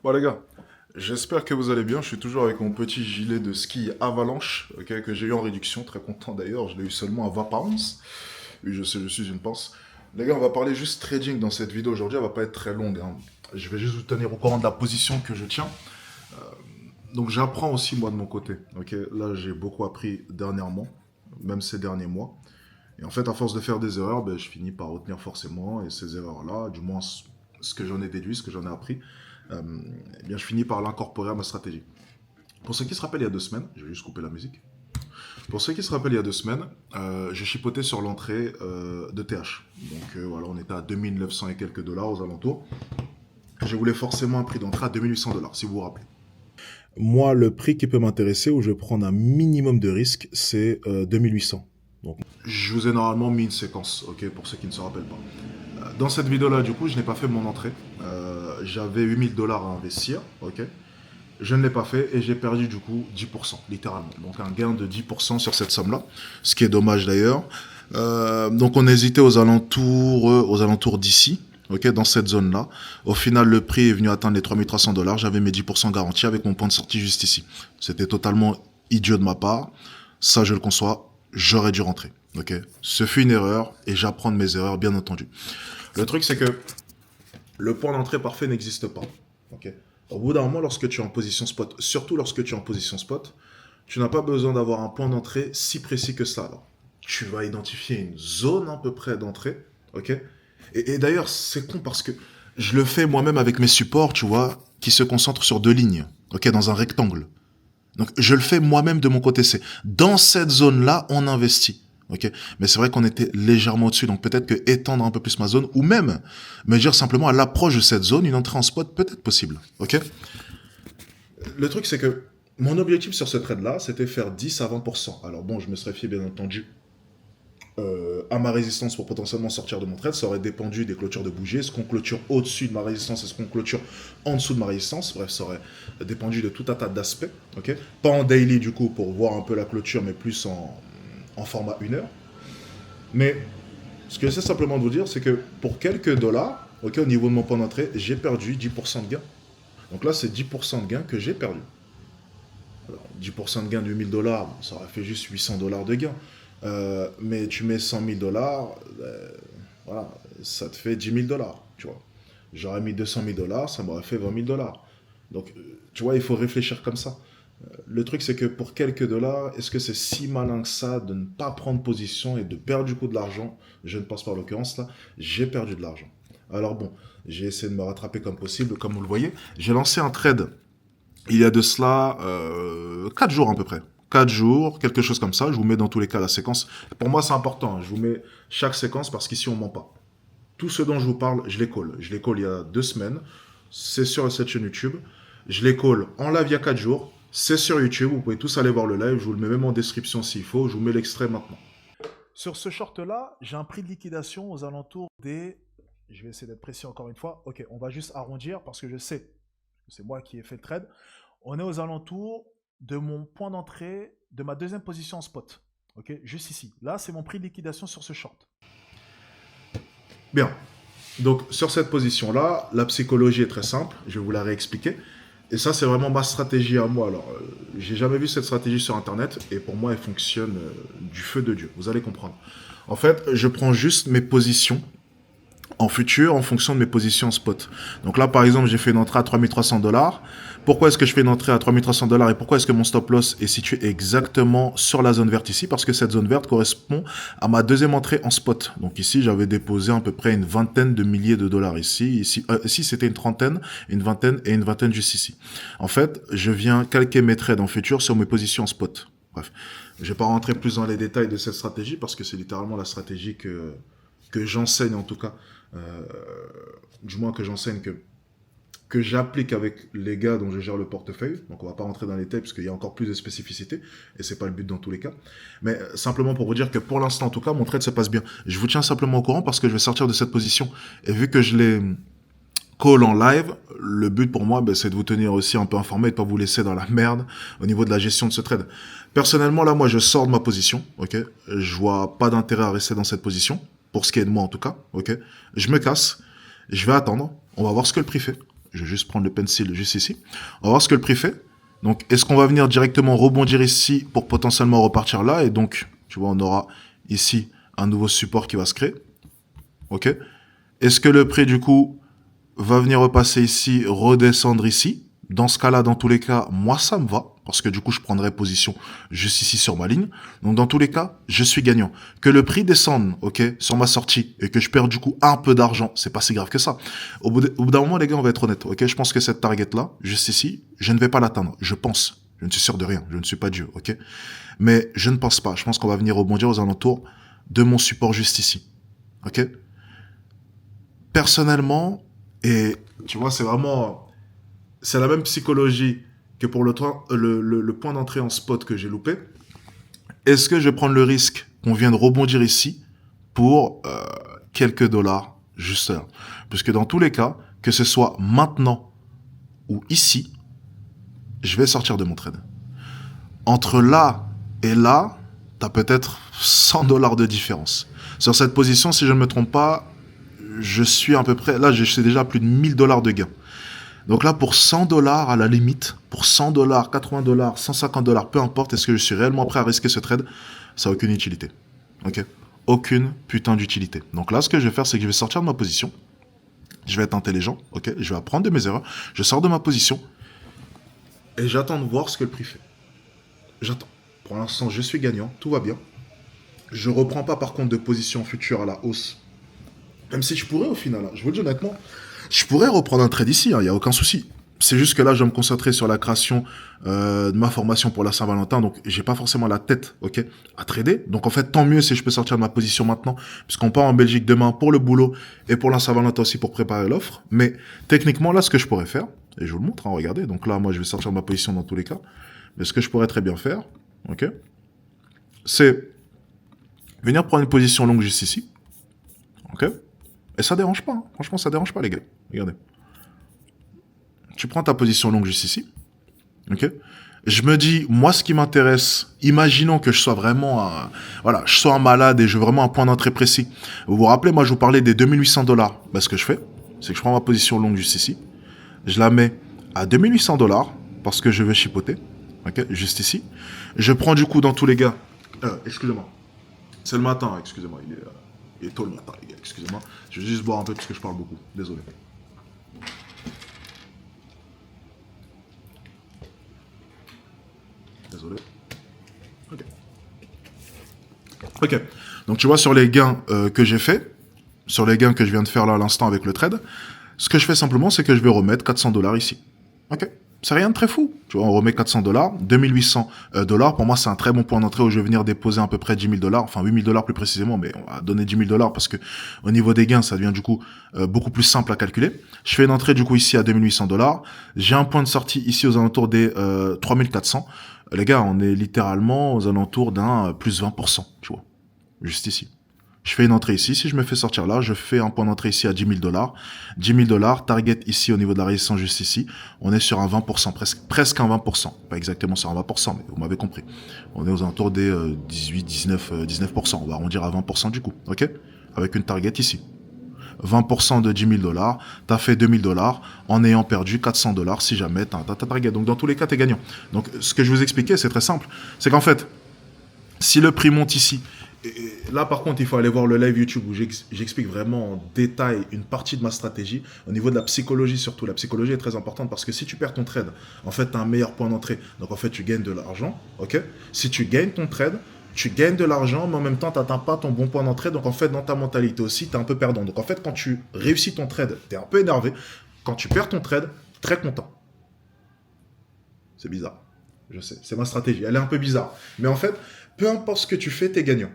Bon les gars, j'espère que vous allez bien. Je suis toujours avec mon petit gilet de ski Avalanche, ok, que j'ai eu en réduction. Très content d'ailleurs. Je l'ai eu seulement à 20 pounds. Oui, je sais, je suis une pince. Les gars, on va parler juste trading dans cette vidéo aujourd'hui. Elle va pas être très longue, hein. Je vais juste vous tenir au courant de la position que je tiens. Donc j'apprends aussi moi de mon côté. Ok, là j'ai beaucoup appris dernièrement, même ces derniers mois. Et en fait, à force de faire des erreurs, ben, je finis par retenir forcément. Et ces erreurs-là, du moins ce que j'en ai déduit, ce que j'en ai appris, euh, eh bien, je finis par l'incorporer à ma stratégie. Pour ceux qui se rappellent, il y a 2 semaines, je vais juste couper la musique. Pour ceux qui se rappellent, il y a 2 semaines, je chipotais sur l'entrée de TH. Donc voilà, on était à 2900 et quelques dollars aux alentours. Je voulais forcément un prix d'entrée à 2800 dollars, si vous vous rappelez. Moi, le prix qui peut m'intéresser, où je vais prendre un minimum de risque, c'est 2800. Donc, je vous ai normalement mis une séquence, ok, pour ceux qui ne se rappellent pas. Dans cette vidéo-là, du coup, je n'ai pas fait mon entrée. J'avais 8000 dollars à investir, ok. Je ne l'ai pas fait et j'ai perdu du coup 10%, littéralement. Donc un gain de 10% sur cette somme-là, ce qui est dommage d'ailleurs. Donc on hésitait aux alentours d'ici, ok, dans cette zone-là. Au final, le prix est venu atteindre les 3300 dollars. J'avais mes 10% garantis avec mon point de sortie juste ici. C'était totalement idiot de ma part. Ça, je le conçois. J'aurais dû rentrer. Ok. Ce fut une erreur et j'apprends de mes erreurs, bien entendu. Le truc, c'est que le point d'entrée parfait n'existe pas. Ok. Au bout d'un moment, lorsque tu es en position spot, surtout lorsque tu es en position spot, tu n'as pas besoin d'avoir un point d'entrée si précis que ça. Alors, tu vas identifier une zone à peu près d'entrée, ok. Et d'ailleurs, c'est con parce que je le fais moi-même avec mes supports, tu vois, qui se concentrent sur deux lignes, ok, dans un rectangle. Donc, je le fais moi-même de mon côté. C'est dans cette zone-là, on investit. Ok, mais c'est vrai qu'on était légèrement au-dessus, donc peut-être que étendre un peu plus ma zone, ou même me dire simplement à l'approche de cette zone, une entrée en spot peut être possible. Ok, le truc c'est que mon objectif sur ce trade-là, c'était faire 10 à 20%. Alors bon, je me serais fié bien entendu à ma résistance pour potentiellement sortir de mon trade. Ça aurait dépendu des clôtures de bougies. Est-ce qu'on clôture au-dessus de ma résistance? Est-ce qu'on clôture en dessous de ma résistance? Bref, ça aurait dépendu de tout un tas d'aspects. Ok, pas en daily du coup pour voir un peu la clôture, mais plus en format 1 heure. Mais ce que j'essaie simplement de vous dire, c'est que pour quelques dollars, ok, au niveau de mon point d'entrée, j'ai perdu 10% de gain. Donc là, c'est 10% de gain que j'ai perdu. Alors, 10% de gain de 1000 dollars, ça aurait fait juste 800 dollars de gain. Mais tu mets 100 000 dollars, voilà, ça te fait 10 000 dollars, tu vois. J'aurais mis 200 000 dollars, ça m'aurait fait 20 000 dollars. Donc, tu vois, il faut réfléchir comme ça. Le truc, c'est que pour quelques dollars, est-ce que c'est si malin que ça de ne pas prendre position et de perdre du coup de l'argent? Je ne pense pas, en l'occurrence là, j'ai perdu de l'argent. Alors bon, j'ai essayé de me rattraper comme possible, comme vous le voyez. J'ai lancé un trade il y a de cela 4 jours à peu près. 4 jours, quelque chose comme ça. Je vous mets dans tous les cas la séquence. Pour moi, c'est important, hein. Je vous mets chaque séquence parce qu'ici, on ment pas. Tout ce dont je vous parle, je les colle. Je les colle il y a 2 semaines. C'est sur cette chaîne YouTube. Je les colle en live il y a 4 jours. C'est sur YouTube. Vous pouvez tous aller voir le live. Je vous le mets même en description s'il faut. Je vous mets l'extrait maintenant. Sur ce short-là, j'ai un prix de liquidation aux alentours des... Je vais essayer d'être précis encore une fois. Ok, on va juste arrondir parce que je sais que c'est moi qui ai fait le trade. On est aux alentours de mon point d'entrée de ma deuxième position en spot. Ok, juste ici. Là, c'est mon prix de liquidation sur ce short. Bien. Donc, sur cette position-là, la psychologie est très simple. Je vais vous la réexpliquer. Et ça, c'est vraiment ma stratégie à moi. Alors, j'ai jamais vu cette stratégie sur Internet et pour moi, elle fonctionne du feu de Dieu. Vous allez comprendre. En fait, je prends juste mes positions en futur en fonction de mes positions en spot. Donc là, par exemple, j'ai fait une entrée à 3300 dollars. Pourquoi est-ce que je fais une entrée à 3300 dollars et pourquoi est-ce que mon stop loss est situé exactement sur la zone verte ici? Parce que cette zone verte correspond à ma deuxième entrée en spot. Donc ici, j'avais déposé à peu près une vingtaine de milliers de dollars ici. Ici c'était une trentaine, une vingtaine et une vingtaine juste ici. En fait, je viens calquer mes trades en futur sur mes positions en spot. Bref, je vais pas rentrer plus dans les détails de cette stratégie parce que c'est littéralement la stratégie que j'enseigne en tout cas, euh, du moins que j'enseigne, que j'applique avec les gars dont je gère le portefeuille. Donc on va pas rentrer dans les détails parce qu'il y a encore plus de spécificités et c'est pas le but dans tous les cas. Mais simplement pour vous dire que pour l'instant en tout cas, mon trade se passe bien. Je vous tiens simplement au courant parce que je vais sortir de cette position et vu que je l'ai call en live, le but pour moi, ben, c'est de vous tenir aussi un peu informé et de pas vous laisser dans la merde au niveau de la gestion de ce trade. Personnellement, là, moi, je sors de ma position, ok. Je vois pas d'intérêt à rester dans cette position, pour ce qui est de moi en tout cas, ok. Je me casse, je vais attendre, on va voir ce que le prix fait. Je vais juste prendre le pencil juste ici. On va voir ce que le prix fait. Donc, est-ce qu'on va venir directement rebondir ici pour potentiellement repartir là? Et donc, tu vois, on aura ici un nouveau support qui va se créer. OK? Est-ce que le prix, du coup, va venir repasser ici, redescendre ici? Dans ce cas-là, dans tous les cas, moi, ça me va. Parce que du coup, je prendrai position juste ici sur ma ligne. Donc, dans tous les cas, je suis gagnant. Que le prix descende, OK, sur ma sortie, et que je perds du coup un peu d'argent, c'est pas si grave que ça. Au bout d'un moment, les gars, on va être honnête, OK? Je pense que cette target-là, juste ici, je ne vais pas l'atteindre. Je pense. Je ne suis sûr de rien. Je ne suis pas Dieu, OK? Mais je ne pense pas. Je pense qu'on va venir rebondir aux alentours de mon support juste ici. OK? Personnellement, et tu vois, c'est vraiment... C'est la même psychologie que pour le point d'entrée en spot que j'ai loupé. Est-ce que je vais prendre le risque qu'on vienne rebondir ici pour quelques dollars juste là? Puisque dans tous les cas, que ce soit maintenant ou ici, je vais sortir de mon trade. Entre là et là, tu as peut-être 100 dollars de différence. Sur cette position, si je ne me trompe pas, je suis à peu près... Là, je sais déjà plus de 1000 dollars de gain. Donc là, pour 100 dollars à la limite, pour 100 dollars, 80 dollars, 150 dollars, peu importe, est-ce que je suis réellement prêt à risquer ce trade? Ça n'a aucune utilité. Ok? Aucune putain d'utilité. Donc là, ce que je vais faire, c'est que je vais sortir de ma position. Je vais être intelligent, ok? Je vais apprendre de mes erreurs. Je sors de ma position. Et j'attends de voir ce que le prix fait. J'attends. Pour l'instant, je suis gagnant. Tout va bien. Je ne reprends pas, par contre, de position future à la hausse. Même si je pourrais, au final. Je vous le dis honnêtement. Je pourrais reprendre un trade ici, il n'y a aucun souci. C'est juste que là, je vais me concentrer sur la création de ma formation pour la Saint-Valentin, donc j'ai pas forcément la tête, ok, à trader. Donc en fait, tant mieux si je peux sortir de ma position maintenant, puisqu'on part en Belgique demain pour le boulot et pour la Saint-Valentin aussi pour préparer l'offre. Mais techniquement, là, ce que je pourrais faire, et je vous le montre, hein, regardez, donc là, moi, je vais sortir de ma position dans tous les cas, mais ce que je pourrais très bien faire, ok, c'est venir prendre une position longue juste ici, ok. Et ça dérange pas, hein. Franchement, ça dérange pas, les gars. Regardez. Tu prends ta position longue juste ici. Ok. Je me dis, moi, ce qui m'intéresse, imaginons que je sois vraiment voilà, je sois un malade et je veux vraiment un point d'entrée précis. Vous vous rappelez, moi, je vous parlais des 2800 dollars. Ben, ce que je fais, c'est que je prends ma position longue juste ici. Je la mets à 2800 dollars parce que je veux chipoter. Ok. Juste ici. Je prends du coup dans tous les gars. Excusez-moi. C'est le matin, excusez-moi. Il est tôt le matin, les gars. Excusez-moi. Je vais juste boire un peu parce que je parle beaucoup. Désolé. Désolé. Ok. Ok. Donc tu vois sur les gains que j'ai fait, sur les gains que je viens de faire là à l'instant avec le trade, ce que je fais simplement, c'est que je vais remettre 400 dollars ici. Ok. C'est rien de très fou. Tu vois, on remet 400 dollars, 2800 dollars. Pour moi, c'est un très bon point d'entrée où je vais venir déposer à peu près 10 000 dollars, enfin 8 000 dollars plus précisément, mais on va donner 10 000 dollars parce que au niveau des gains, ça devient du coup beaucoup plus simple à calculer. Je fais une entrée du coup ici à 2800 dollars. J'ai un point de sortie ici aux alentours des 3400. Les gars, on est littéralement aux alentours d'un plus 20%, tu vois, juste ici. Je fais une entrée ici. Si je me fais sortir là, je fais un point d'entrée ici à 10 000 dollars. 10 000 dollars, target ici au niveau de la résistance juste ici. On est sur un 20%, presque un 20%. Pas exactement sur un 20%, mais vous m'avez compris. On est aux alentours des 18, 19, 19%. On va arrondir à 20% du coup, ok? Avec une target ici. 20% de 10 000 dollars, t'as fait 2 000 dollars en ayant perdu 400 dollars si jamais t'as ta target. Donc dans tous les cas, t'es gagnant. Donc ce que je vous expliquais, c'est très simple. C'est qu'en fait, si le prix monte ici, et là, par contre, il faut aller voir le live YouTube où j'explique vraiment en détail une partie de ma stratégie. Au niveau de la psychologie, surtout, la psychologie est très importante parce que si tu perds ton trade, en fait, tu as un meilleur point d'entrée. Donc, en fait, tu gagnes de l'argent. Ok. Si tu gagnes ton trade, tu gagnes de l'argent, mais en même temps, tu n'atteins pas ton bon point d'entrée. Donc, en fait, dans ta mentalité aussi, tu es un peu perdant. Donc, en fait, quand tu réussis ton trade, tu es un peu énervé. Quand tu perds ton trade, très content. C'est bizarre. Je sais. C'est ma stratégie. Elle est un peu bizarre. Mais en fait, peu importe ce que tu fais, tu es gagnant.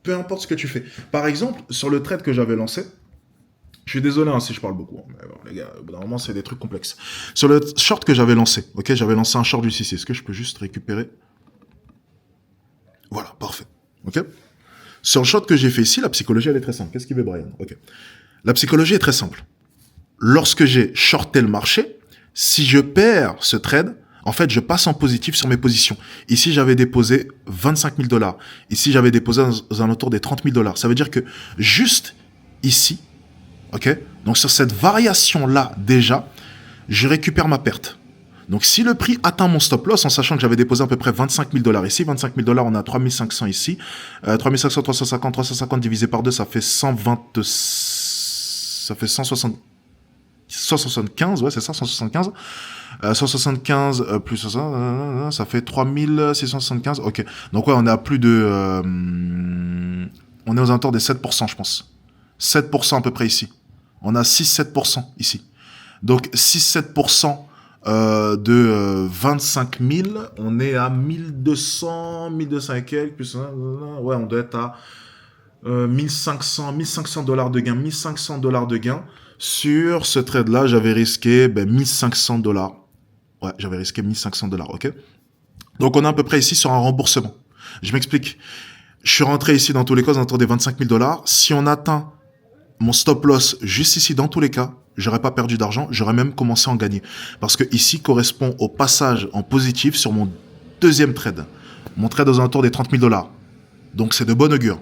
Peu importe ce que tu fais. Par exemple, sur le trade que j'avais lancé, je suis désolé hein, si je parle beaucoup, hein, mais bon, les gars, au bout d'un moment, c'est des trucs complexes. Sur le short que j'avais lancé, ok, j'avais lancé un short du 6. Est-ce que je peux juste récupérer? Voilà, parfait. Ok. Sur le short que j'ai fait ici, la psychologie, elle est très simple. Qu'est-ce qu'il veut, Brian? Ok. La psychologie est très simple. Lorsque j'ai shorté le marché, si je perds ce trade, en fait, je passe en positif sur mes positions. Ici, j'avais déposé 25 000 dollars. Ici, j'avais déposé aux alentours des 30 000 dollars. Ça veut dire que juste ici, ok, donc sur cette variation-là, déjà, je récupère ma perte. Donc si le prix atteint mon stop loss, en sachant que j'avais déposé à peu près 25 000 $ ici, 25 000 $, on a 3 500 ici, 3 500, 350, 350 divisé par 2, ça fait 120, ça fait 160, 175, ouais c'est ça, 175. 175 plus ça fait 3675, ok. Donc ouais, on est à plus de... on est aux alentours des 7%, je pense. 7% à peu près ici. On a 6-7% ici. Donc 6-7% de 25 000, on est à 1200, 1200 et quelques, plus, ouais, on doit être à 1500 $ de gain, 1500 $ de gain. Sur ce trade-là, j'avais risqué 1500 $. Ouais, j'avais risqué 1500 $, ok. Donc on est à peu près ici sur un remboursement. Je m'explique. Je suis rentré ici dans tous les cas autour des 25 000 $. Si on atteint mon stop loss juste ici, dans tous les cas, j'aurais pas perdu d'argent, j'aurais même commencé à en gagner. Parce que ici correspond au passage en positif sur mon deuxième trade. Mon trade aux alentours des 30 000 $. Donc c'est de bon augure.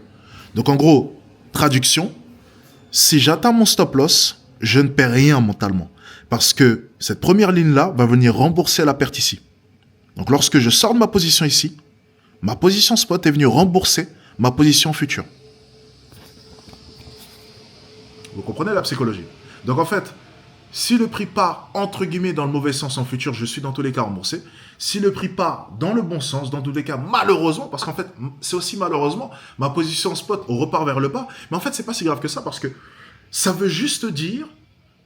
Donc en gros, traduction, si j'atteins mon stop loss, je ne perds rien mentalement. Parce que cette première ligne-là va venir rembourser la perte ici. Donc lorsque je sors de ma position ici, ma position spot est venue rembourser ma position future. Vous comprenez la psychologie? Donc en fait, si le prix part entre guillemets dans le mauvais sens en futur, je suis dans tous les cas remboursé. Si le prix part dans le bon sens, dans tous les cas malheureusement, parce qu'en fait c'est aussi malheureusement, ma position spot repart vers le bas. Mais en fait c'est pas si grave que ça parce que ça veut juste dire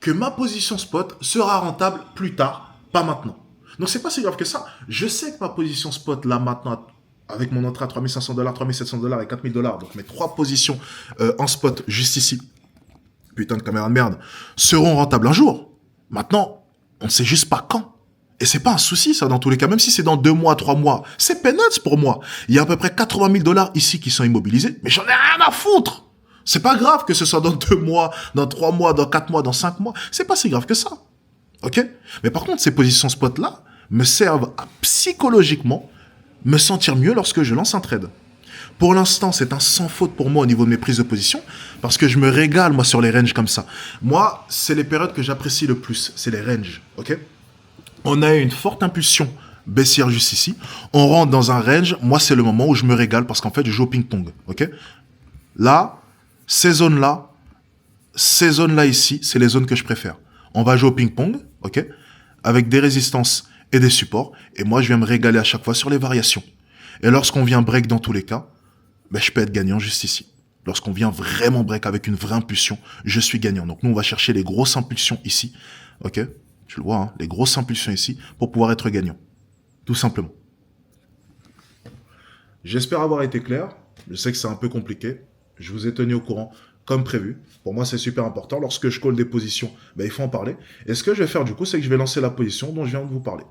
que ma position spot sera rentable plus tard, pas maintenant. Donc c'est pas si grave que ça. Je sais que ma position spot là maintenant, avec mon entrée à 3500 $, 3700 $ et 4000 $, donc mes trois positions en spot juste ici, putain de caméra de merde, seront rentables un jour. Maintenant, on ne sait juste pas quand. Et c'est pas un souci, ça, dans tous les cas. Même si c'est dans 2 mois, 3 mois, c'est peanuts pour moi. Il y a à peu près 80 000 $ ici qui sont immobilisés, mais j'en ai rien à foutre. C'est pas grave que ce soit dans 2 mois, dans 3 mois, dans 4 mois, dans 5 mois. C'est pas si grave que ça. Ok? Mais par contre, ces positions spot-là me servent à psychologiquement me sentir mieux lorsque je lance un trade. Pour l'instant, c'est un sans faute pour moi au niveau de mes prises de position, parce que je me régale, moi, sur les ranges comme ça. Moi, c'est les périodes que j'apprécie le plus, c'est les ranges, ok? On a une forte impulsion baissière juste ici, on rentre dans un range, moi, c'est le moment où je me régale, parce qu'en fait, je joue au ping-pong, ok? Là, ces zones-là ici, c'est les zones que je préfère. On va jouer au ping-pong, ok? Avec des résistances et des supports, et moi, je viens me régaler à chaque fois sur les variations. Et lorsqu'on vient break dans tous les cas, je peux être gagnant juste ici. Lorsqu'on vient vraiment break avec une vraie impulsion, je suis gagnant. Donc nous, on va chercher les grosses impulsions ici. Ok? Tu le vois, hein, les grosses impulsions ici pour pouvoir être gagnant. Tout simplement. J'espère avoir été clair. Je sais que c'est un peu compliqué. Je vous ai tenu au courant comme prévu. Pour moi, c'est super important. Lorsque je colle des positions, il faut en parler. Et ce que je vais faire du coup, c'est que je vais lancer la position dont je viens de vous parler.